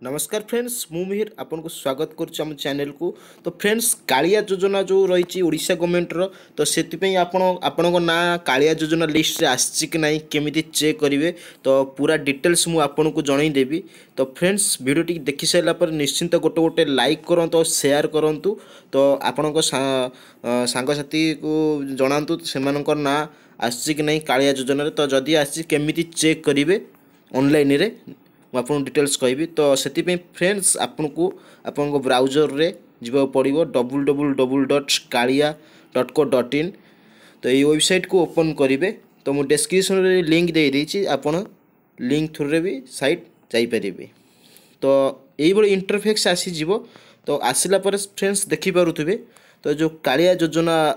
नमस्कार फ्रेंड्स मु मिहिर आपन को स्वागत करुच्ची आम चैनल को। तो फ्रेंड्स कालिया योजना जो रही ओडिशा गवर्नमेंट रो तो सेति आपण ना कालिया योजना लिस्ट रे आछि कि नहीं केमिति चेक करेंगे तो पूरा डिटेल्स मु आपन को जनई देबी। तो फ्रेंड्स वीडियो टी देखि साइला पर निश्चिंत गोटे गोटे लाइक करंतु और शेयर करंतु। तो आपण को सांग साथी को जणांतु सेमानकर ना आछि कि नहीं कालिया योजना रे। तो जदि आछि केमिति चेक करेंगे ऑनलाइन रे आपन डिटेल्स कहबी। तो सेति फ्रेंड्स आपन को ब्राउजर रे जीवा पड़ो www.kalia.co.in। तो ये वेबसाइट को ओपन करेंगे। तो मु डिस्क्रिप्शन रे लिंक दे देछि आपन लिंक थ्रू रे भी साइट जाई परिबे। तो यही बड़ी इंटरफेस आसी जीवो। तो आसिला पर फ्रेंड्स देखि पारुथिबे तो जो कालिया योजना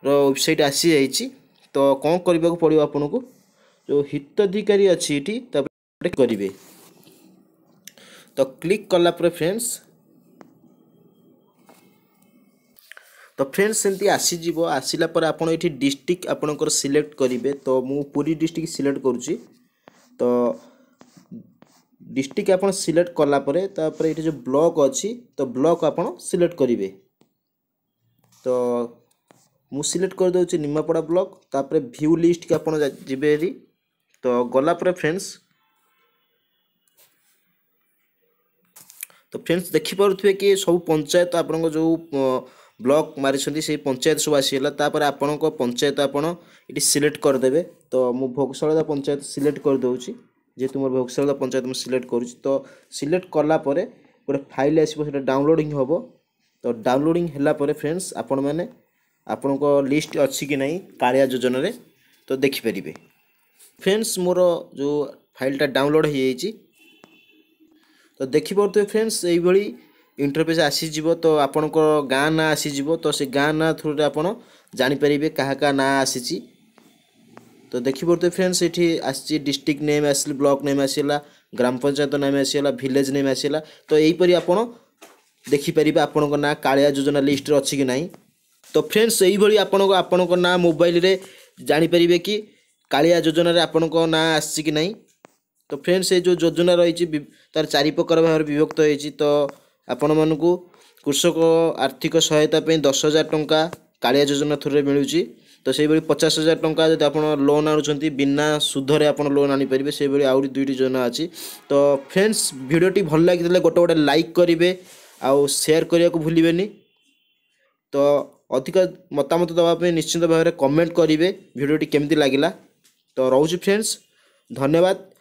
रो वेबसाइट आसी जाइछि। तो कौन करबा को पड़ो आपन को जो हिताधिकारी अछि इठी तब करेंगे। तो क्लिक कला पर फ्रेंड्स सेमती आसीज आसला पर आपड़ ये डिस्ट्रिक्ट आपणकर सिलेक्ट करेंगे। तो मु पुरी डिस्ट्रिक्ट सिलेक्ट करुच्ची। तो डिस्ट्रिक्ट आप सिलेक्ट कला पर ये जो ब्लॉक अच्छी तो ब्लॉक आप सिलेक्ट करेंगे। तो मु सिलेक्ट कर दूसरी निमापड़ा ब्लॉक। तापर व्यू लिस्ट के आप जीवे। तो गला पर देखिपे कि सब पंचायत आपन जो ब्लॉक मारी से पंचायत सब आसीगला। तापर आपण पंचायत आपड़ ये सिलेक्ट करदे। तो मु भोगशाला पंचायत सिलेक्ट कर दूची जेहेतु मोर भोगशाला पंचायत मुझे सिलेक्ट करुच्ची। तो सिलेक्ट कला गोटे फाइल आसो डाउनलोडिंग हम। तो डाउनलोडिंग है फ्रेंड्स आपण मैंने आपण लिस्ट अच्छी कि नहीं कालिया योजना रे तो देखिपारे। फ्रेंड्स मोर जो फाइलटा डाउनलोड हो जाइए। तो देखिपे फ्रेंड्स यही इंटरफेस आसीज। तो आपण गाँ ना आसीज। तो से गाँ ना थ्रू आप जानीपर क्या ना आसी। तो देखिपे फ्रेंड्स ये आसी डिस्ट्रिक्ट नेम आसल ब्लॉक नेम आसला ग्राम पंचायत नाम आसला विलेज नेम आसला। तो यहीपरी आप देखिपर आपण ना कालिया योजना लिस्ट रे अच्छी कि नहीं। तो फ्रेंड्स यही आपण ना मोबाइल रे जानीपर कि कालिया योजना रे आपण ना आसी कि नहीं। तो फ्रेंड्स ये जो योजना रही तार 4 प्रकार भाव विभक्त होती। तो आपण मानू कृषक आर्थिक सहायता 10,000 टंका कालिया योजना थ्रू मिलूँ। तो से 50,000 टंका जब आप लोन आणुंट बिना सुधरे आप लोन आनीपर से आउरी 2टी योजना अच्छी। तो फ्रेंड्स वीडियोटी भल लगी गोटे गोटे लाइक करेंगे आउ शेयर करने को भूलें। तो अधिक मतामत देवाई निश्चिंत भाव में कमेंट करेंगे वीडियोटी केमती लगिला। तो रोचे फ्रेंड्स धन्यवाद।